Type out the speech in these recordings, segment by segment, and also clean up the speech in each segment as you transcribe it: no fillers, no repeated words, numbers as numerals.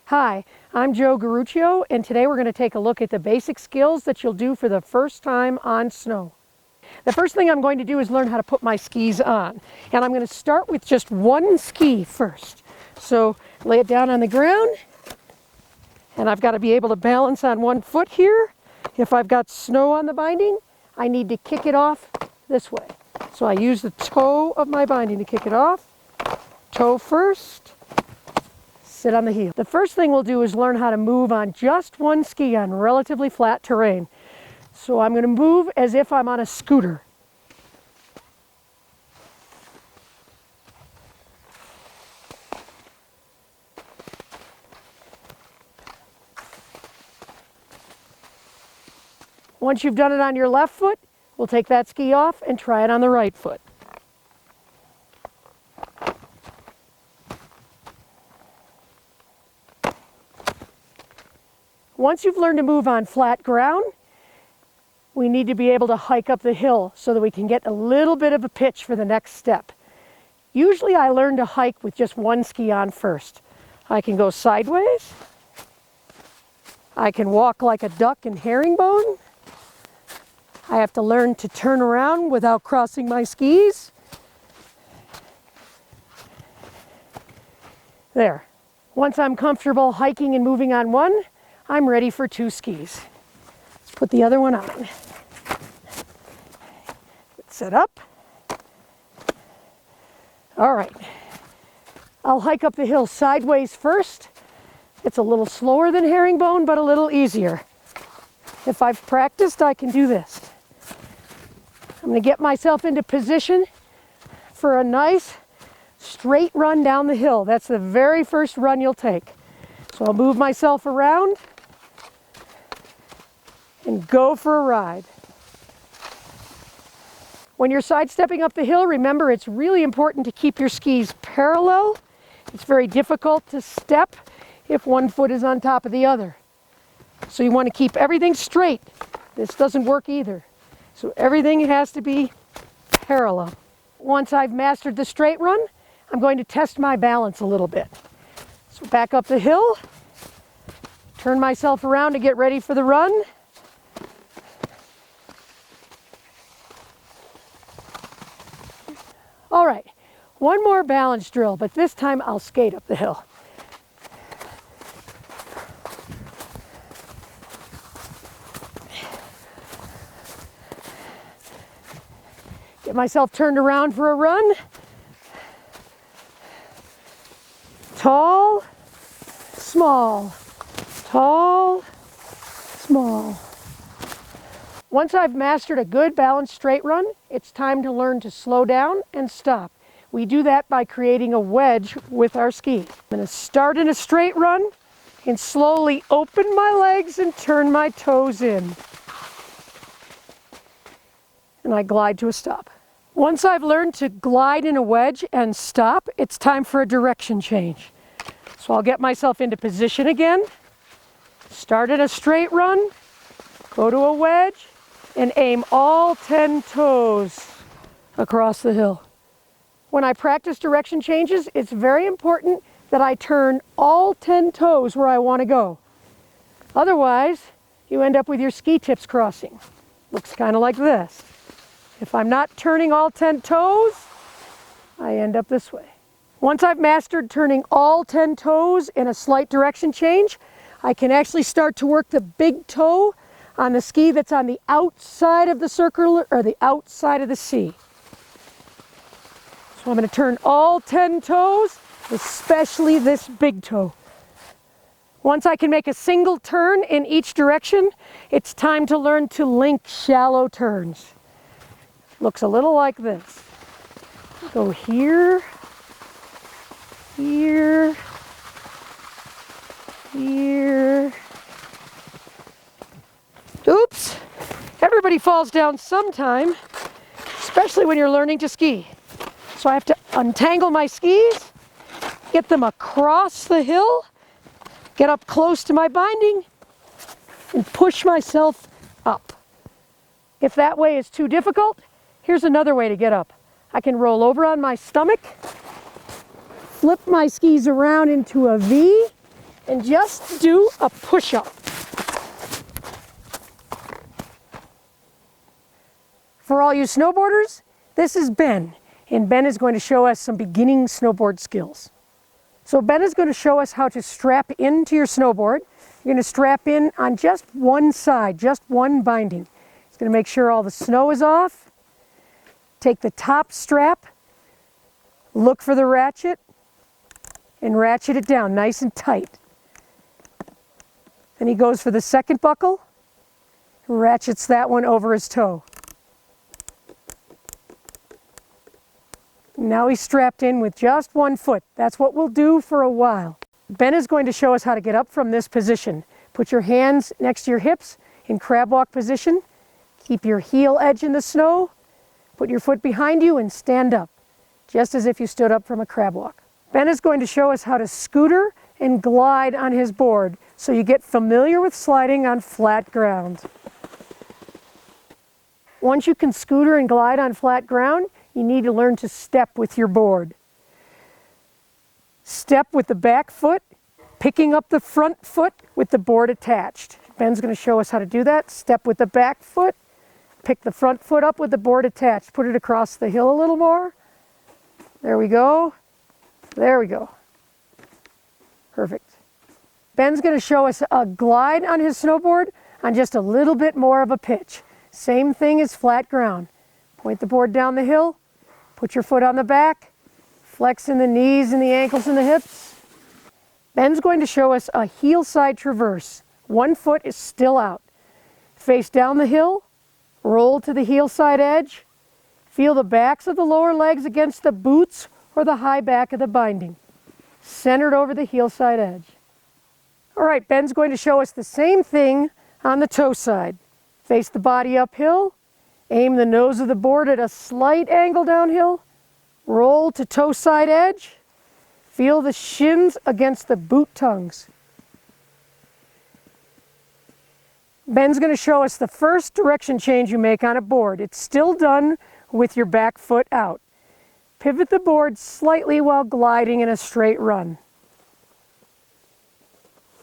Hi, I'm Joe Garuccio, and today we're going to take a look at the basic skills that you'll do for the first time on snow. The first thing I'm going to do is learn how to put my skis on, and I'm going to start with just one ski first. So lay it down on the ground, and I've got to be able to balance on one foot here. If I've got snow on the binding, I need to kick it off this way. So I use the toe of my binding to kick it off. Toe first. Sit on the heel. The first thing we'll do is learn how to move on just one ski on relatively flat terrain. So I'm going to move as if I'm on a scooter. Once you've done it on your left foot, we'll take that ski off and try it on the right foot. Once you've learned to move on flat ground, we need to be able to hike up the hill so that we can get a little bit of a pitch for the next step. Usually I learn to hike with just one ski on first. I can go sideways. I can walk like a duck and herringbone. I have to learn to turn around without crossing my skis. There. Once I'm comfortable hiking and moving on one, I'm ready for two skis. Let's put the other one on. Set up. All right. I'll hike up the hill sideways first. It's a little slower than herringbone, but a little easier. If I've practiced, I can do this. I'm going to get myself into position for a nice straight run down the hill. That's the very first run you'll take. So I'll move myself around and go for a ride. When you're sidestepping up the hill, remember it's really important to keep your skis parallel. It's very difficult to step if one foot is on top of the other. So you want to keep everything straight. This doesn't work either. So everything has to be parallel. Once I've mastered the straight run, I'm going to test my balance a little bit. So back up the hill, turn myself around to get ready for the run. All right, one more balance drill, but this time I'll skate up the hill. Get myself turned around for a run. Tall, small, tall, small. Once I've mastered a good balanced straight run, it's time to learn to slow down and stop. We do that by creating a wedge with our ski. I'm going to start in a straight run and slowly open my legs and turn my toes in. And I glide to a stop. Once I've learned to glide in a wedge and stop, it's time for a direction change. So I'll get myself into position again, start in a straight run, go to a wedge, and aim all 10 toes across the hill. When I practice direction changes, it's very important that I turn all 10 toes where I want to go. Otherwise, you end up with your ski tips crossing. Looks kind of like this. If I'm not turning all 10 toes, I end up this way. Once I've mastered turning all 10 toes in a slight direction change, I can actually start to work the big toe on the ski that's on the outside of the circle or the outside of the C. So I'm going to turn all 10 toes, especially this big toe. Once I can make a single turn in each direction, it's time to learn to link shallow turns. Looks a little like this. Go here, here, here. Oops! Everybody falls down sometime, especially when you're learning to ski. So I have to untangle my skis, get them across the hill, get up close to my binding, and push myself up. If that way is too difficult, here's another way to get up. I can roll over on my stomach, flip my skis around into a V, and just do a push-up. For all you snowboarders, this is Ben, and Ben is going to show us some beginning snowboard skills. So Ben is going to show us how to strap into your snowboard. You're going to strap in on just one side, just one binding. He's going to make sure all the snow is off. Take the top strap, look for the ratchet, and ratchet it down nice and tight. Then he goes for the second buckle, ratchets that one over his toe. Now he's strapped in with just one foot. That's what we'll do for a while. Ben is going to show us how to get up from this position. Put your hands next to your hips in crab walk position. Keep your heel edge in the snow. Put your foot behind you and stand up, just as if you stood up from a crab walk. Ben is going to show us how to scooter and glide on his board so you get familiar with sliding on flat ground. Once you can scooter and glide on flat ground, you need to learn to step with your board. Step with the back foot, picking up the front foot with the board attached. Ben's going to show us how to do that. Step with the back foot, pick the front foot up with the board attached. Put it across the hill a little more. There we go. There we go. Perfect. Ben's going to show us a glide on his snowboard on just a little bit more of a pitch. Same thing as flat ground. Point the board down the hill, put your foot on the back, flex in the knees and the ankles and the hips. Ben's going to show us a heel side traverse. One foot is still out. Face down the hill, roll to the heel side edge, feel the backs of the lower legs against the boots or the high back of the binding, centered over the heel side edge. All right, Ben's going to show us the same thing on the toe side. Face the body uphill, aim the nose of the board at a slight angle downhill, roll to toe side edge, feel the shins against the boot tongues. Ben's going to show us the first direction change you make on a board. It's still done with your back foot out. Pivot the board slightly while gliding in a straight run.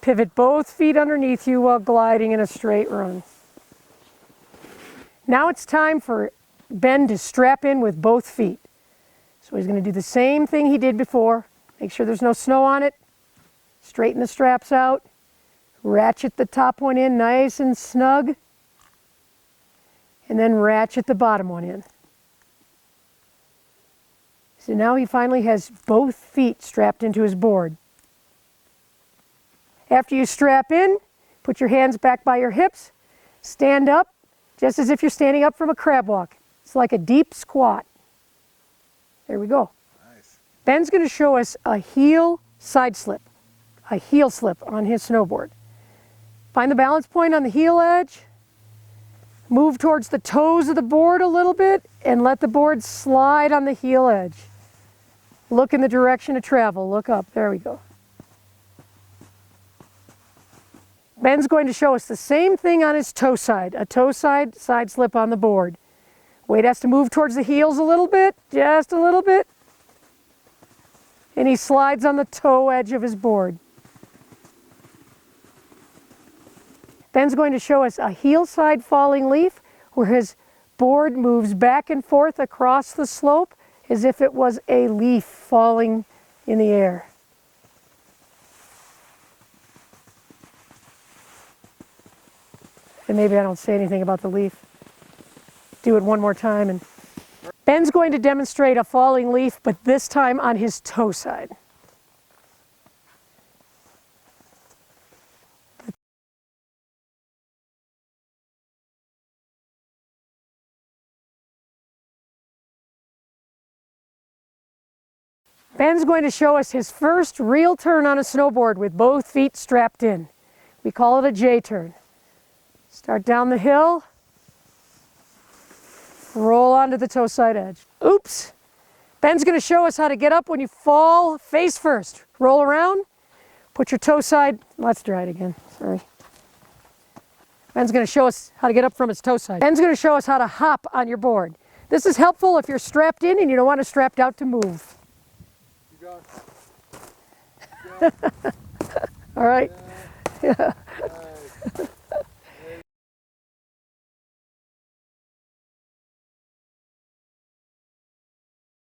Pivot both feet underneath you while gliding in a straight run. Now it's time for Ben to strap in with both feet. So he's going to do the same thing he did before. Make sure there's no snow on it. Straighten the straps out. Ratchet the top one in nice and snug. And then ratchet the bottom one in. So now he finally has both feet strapped into his board. After you strap in, put your hands back by your hips, stand up, just as if you're standing up from a crab walk. It's like a deep squat. There we go. Nice. Ben's going to show us a heel side slip, a heel slip on his snowboard. Find the balance point on the heel edge, move towards the toes of the board a little bit, and let the board slide on the heel edge. Look in the direction of travel, look up, there we go. Ben's going to show us the same thing on his toe side, a toe side side slip on the board. Weight has to move towards the heels a little bit, just a little bit. And he slides on the toe edge of his board. Ben's going to show us a heel side falling leaf where his board moves back and forth across the slope as if it was a leaf falling in the air. And maybe I don't say anything about the leaf. Do it one more time. And Ben's going to demonstrate a falling leaf, but this time on his toe side. Ben's going to show us his first real turn on a snowboard with both feet strapped in. We call it a J-turn. Start down the hill, roll onto the toe side edge. Oops! Ben's going to show us how to get up when you fall face first. Roll around, put your toe side, let's try it again, sorry. Ben's going to show us how to get up from his toe side. Ben's going to show us how to hop on your board. This is helpful if you're strapped in and you don't want it strapped out to move. All right. Nice.